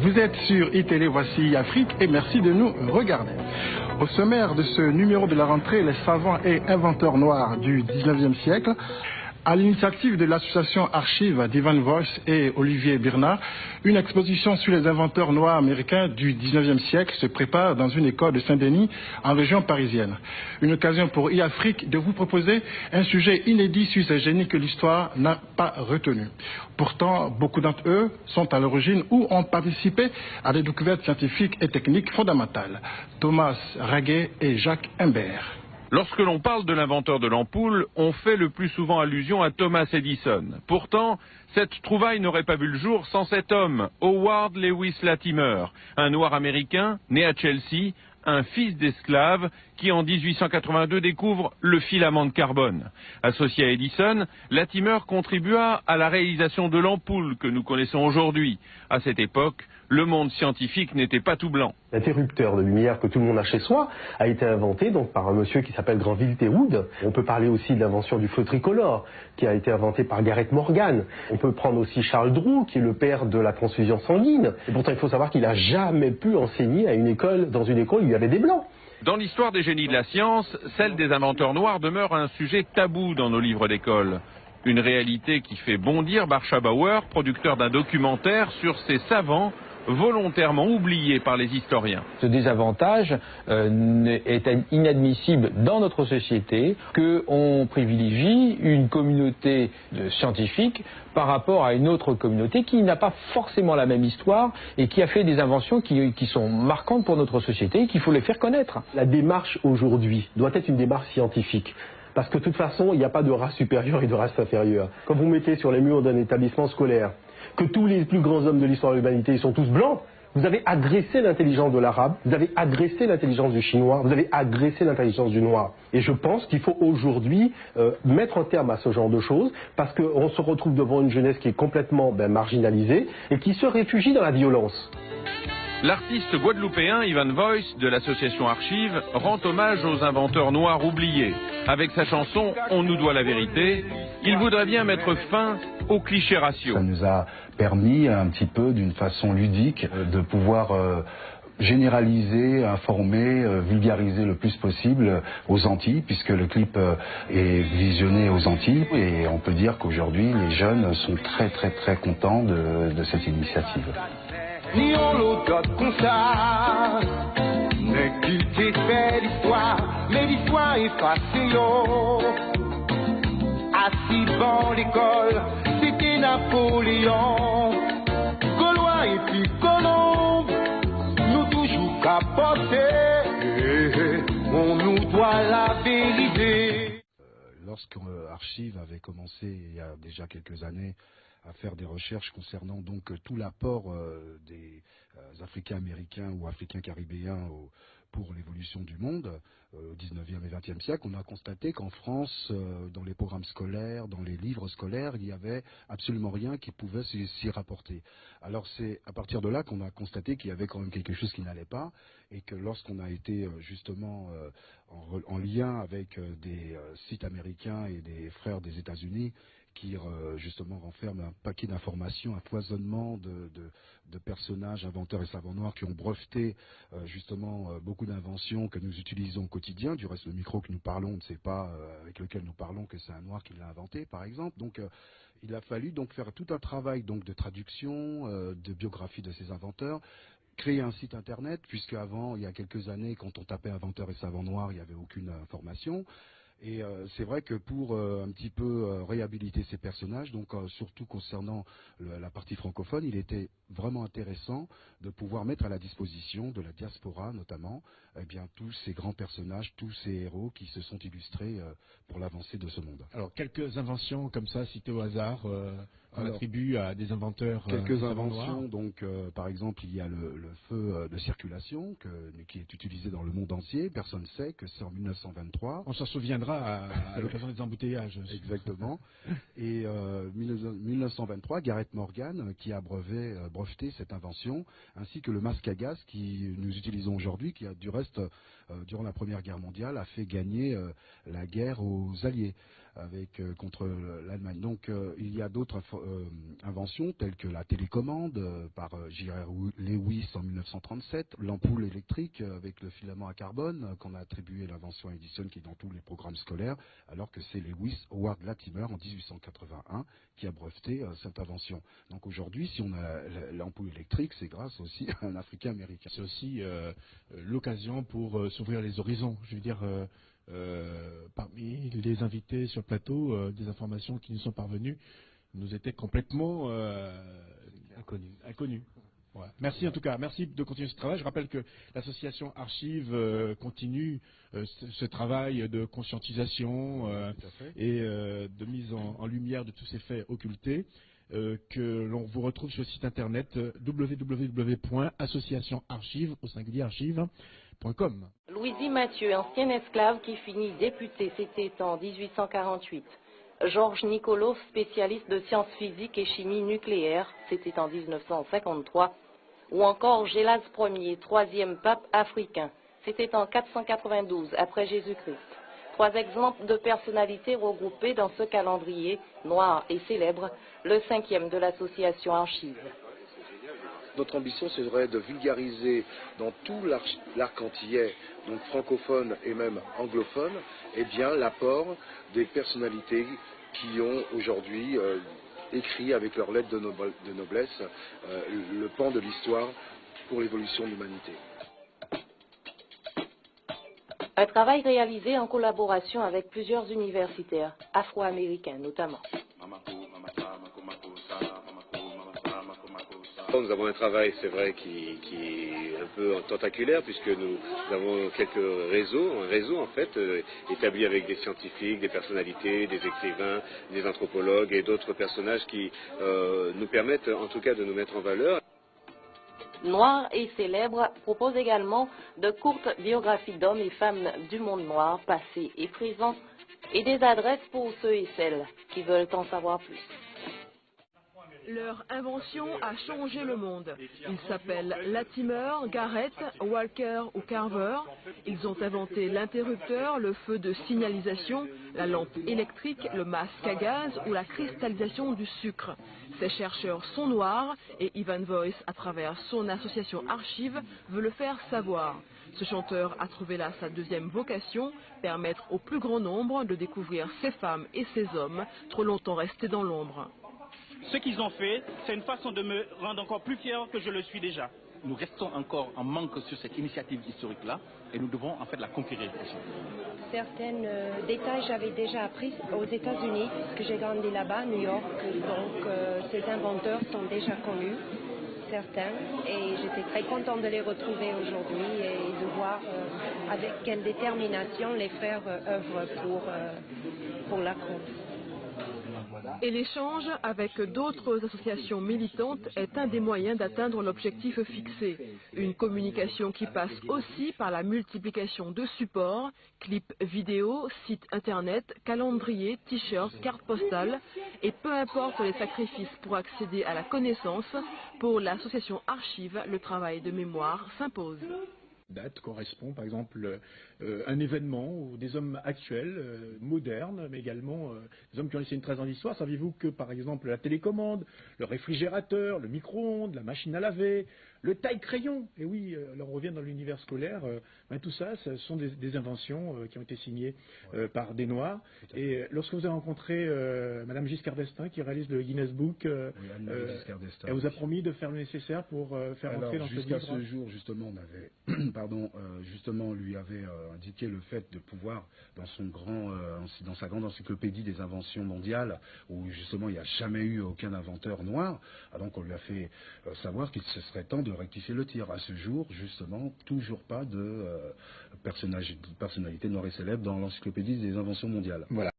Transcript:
Vous êtes sur iTélé, voici Afrique et merci de nous regarder. Au sommaire de ce numéro de la rentrée, les savants et inventeurs noirs du 19e siècle, à l'initiative de l'association Archive d'Ivan Voice et Olivier Birnat, une exposition sur les inventeurs noirs américains du 19e siècle se prépare dans une école de Saint-Denis en région parisienne. Une occasion pour e-Afrique de vous proposer un sujet inédit sur ces génies que l'histoire n'a pas retenu. Pourtant, beaucoup d'entre eux sont à l'origine ou ont participé à des découvertes scientifiques et techniques fondamentales. Thomas Raguet et Jacques Imbert. Lorsque l'on parle de l'inventeur de l'ampoule, on fait le plus souvent allusion à Thomas Edison. Pourtant, cette trouvaille n'aurait pas vu le jour sans cet homme, Howard Lewis Latimer, un noir américain né à Chelsea, un fils d'esclave qui en 1882 découvre le filament de carbone. Associé à Edison, Latimer contribua à la réalisation de l'ampoule que nous connaissons aujourd'hui. À cette époque, le monde scientifique n'était pas tout blanc. L'interrupteur de lumière que tout le monde a chez soi a été inventé donc par un monsieur qui s'appelle Granville Wood. On peut parler aussi de l'invention du feu tricolore qui a été inventé par Garrett Morgan. On peut prendre aussi Charles Drew qui est le père de la transfusion sanguine. Et pourtant il faut savoir qu'il n'a jamais pu enseigner à une école, dans une école où il y avait des blancs. Dans l'histoire des génies de la science, celle des inventeurs noirs demeure un sujet tabou dans nos livres d'école. Une réalité qui fait bondir Barsha Bauer, producteur d'un documentaire sur ces savants volontairement oubliés par les historiens. Ce désavantage est inadmissible dans notre société, qu'on privilégie une communauté de scientifiques par rapport à une autre communauté qui n'a pas forcément la même histoire et qui a fait des inventions qui sont marquantes pour notre société et qu'il faut les faire connaître. La démarche aujourd'hui doit être une démarche scientifique. Parce que de toute façon, il n'y a pas de race supérieure et de race inférieure. Quand vous mettez sur les murs d'un établissement scolaire que tous les plus grands hommes de l'histoire de l'humanité sont tous blancs, vous avez agressé l'intelligence de l'arabe, vous avez agressé l'intelligence du chinois, vous avez agressé l'intelligence du noir. Et je pense qu'il faut aujourd'hui mettre un terme à ce genre de choses, parce qu'on se retrouve devant une jeunesse qui est complètement marginalisée et qui se réfugie dans la violence. L'artiste guadeloupéen Ivan Voice de l'association Archive rend hommage aux inventeurs noirs oubliés. Avec sa chanson « On nous doit la vérité », il voudrait bien mettre fin aux clichés raciaux. Ça nous a permis un petit peu, d'une façon ludique, de pouvoir généraliser, informer, vulgariser le plus possible aux Antilles, puisque le clip est visionné aux Antilles. Et on peut dire qu'aujourd'hui, les jeunes sont très contents de cette initiative. Ni on l'autre comme ça, mais qu'il t'ait fait l'histoire, mais l'histoire est passée, yo. Assis dans l'école, c'était Napoléon, Gaulois et puis Colombe, nous toujours capotés, on nous doit la vérité. Lorsque Archive avait commencé il y a déjà quelques années à faire des recherches concernant donc tout l'apport des Africains américains ou Africains caribéens pour l'évolution du monde au 19e et 20e siècle, on a constaté qu'en France, dans les programmes scolaires, dans les livres scolaires, il n'y avait absolument rien qui pouvait s'y rapporter. Alors c'est à partir de là qu'on a constaté qu'il y avait quand même quelque chose qui n'allait pas et que lorsqu'on a été justement en lien avec des sites américains et des frères des États-Unis, qui justement renferme un paquet d'informations, un foisonnement de personnages, inventeurs et savants noirs qui ont breveté justement beaucoup d'inventions que nous utilisons au quotidien. Du reste, le micro que nous parlons, ne sait pas avec lequel nous parlons que c'est un noir qui l'a inventé, par exemple. Donc il a fallu donc faire tout un travail donc de traduction, de biographie de ces inventeurs, créer un site internet, puisque avant, il y a quelques années, quand on tapait inventeurs et savants noirs, il n'y avait aucune information. Et c'est vrai que pour un petit peu réhabiliter ces personnages, donc surtout concernant la partie francophone, il était vraiment intéressant de pouvoir mettre à la disposition de la diaspora notamment, eh bien, tous ces grands personnages, tous ces héros qui se sont illustrés pour l'avancée de ce monde. Alors quelques inventions comme ça citées au hasard, on attribue à des inventeurs. Quelques inventions, donc par exemple il y a le feu de circulation qui est utilisé dans le monde entier. Personne ne sait que c'est en 1923. On s'en souviendra à l'occasion des embouteillages. Exactement. Et 1923, Garrett Morgan qui a breveté cette invention, ainsi que le masque à gaz qui nous utilisons aujourd'hui, qui a du reste, durant la Première Guerre mondiale, a fait gagner la guerre aux Alliés. contre l'Allemagne. Donc il y a d'autres inventions telles que la télécommande par J.R. Lewis en 1937, l'ampoule électrique avec le filament à carbone qu'on a attribué l'invention à Edison qui est dans tous les programmes scolaires, alors que c'est Lewis Howard Latimer en 1881 qui a breveté cette invention. Donc aujourd'hui, si on a l'ampoule électrique, c'est grâce aussi à un Africain américain. C'est aussi l'occasion pour s'ouvrir les horizons. Je veux dire, parmi les invités sur le plateau, des informations qui nous sont parvenues nous étaient complètement inconnues. Ouais. Merci en tout cas, merci de continuer ce travail. Je rappelle que l'association Archive continue ce travail de conscientisation et de mise en lumière de tous ces faits occultés. Que l'on vous retrouve sur le site internet www.associationarchive.com. Louisie Mathieu, ancien esclave qui finit député, c'était en 1848. Georges Nicolov, spécialiste de sciences physiques et chimie nucléaire, c'était en 1953. Ou encore Gélas Ier, troisième pape africain, c'était en 492 après Jésus-Christ. Trois exemples de personnalités regroupées dans ce calendrier noir et célèbre, le 5e de l'association Archive. Notre ambition serait de vulgariser dans tout l'arc antillais, donc francophone et même anglophone, eh bien l'apport des personnalités qui ont aujourd'hui écrit avec leurs lettres de noblesse le pan de l'histoire pour l'évolution de l'humanité. Un travail réalisé en collaboration avec plusieurs universitaires, afro-américains notamment. Nous avons un travail, c'est vrai, qui est un peu tentaculaire, puisque nous avons quelques réseaux, un réseau en fait, établi avec des scientifiques, des personnalités, des écrivains, des anthropologues et d'autres personnages qui nous permettent en tout cas de nous mettre en valeur. Noir et célèbre propose également de courtes biographies d'hommes et femmes du monde noir, passé et présent, et des adresses pour ceux et celles qui veulent en savoir plus. Leur invention a changé le monde. Ils s'appellent Latimer, Garrett, Walker ou Carver. Ils ont inventé l'interrupteur, le feu de signalisation, la lampe électrique, le masque à gaz ou la cristallisation du sucre. Ces chercheurs sont noirs et Ivan Voice, à travers son association Archive, veut le faire savoir. Ce chanteur a trouvé là sa deuxième vocation, permettre au plus grand nombre de découvrir ces femmes et ces hommes trop longtemps restés dans l'ombre. Ce qu'ils ont fait, c'est une façon de me rendre encore plus fier que je le suis déjà. Nous restons encore en manque sur cette initiative historique-là et nous devons en fait la conquérir. Certains détails j'avais déjà appris aux États-Unis, parce que j'ai grandi là-bas, à New York, donc ces inventeurs sont déjà connus, certains, et j'étais très contente de les retrouver aujourd'hui et de voir avec quelle détermination les frères œuvrent pour la cause. Et l'échange avec d'autres associations militantes est un des moyens d'atteindre l'objectif fixé. Une communication qui passe aussi par la multiplication de supports, clips vidéo, sites internet, calendriers, t-shirts, cartes postales. Et peu importe les sacrifices pour accéder à la connaissance, pour l'association Archive, le travail de mémoire s'impose. Date correspond par exemple un événement où des hommes actuels, modernes, mais également des hommes qui ont laissé une trace dans l'histoire. Saviez-vous que par exemple la télécommande, le réfrigérateur, le micro-ondes, la machine à laver, le taille-crayon, et oui, là on revient dans l'univers scolaire, tout ça, ce sont des inventions qui ont été signées par des Noirs. Et lorsque vous avez rencontré Madame Giscard d'Estaing qui réalise le Guinness Book, elle vous a promis de faire le nécessaire pour faire entrer dans ce livre. Jusqu'à ce jour, justement, on avait, justement, lui avait indiqué le fait de pouvoir, dans sa grande encyclopédie des inventions mondiales, où justement il n'y a jamais eu aucun inventeur noir, donc on lui a fait savoir qu'il se serait temps de rectifier le tir. À ce jour, justement, toujours pas de personnalité noire et célèbre dans l'encyclopédie des inventions mondiales. Voilà.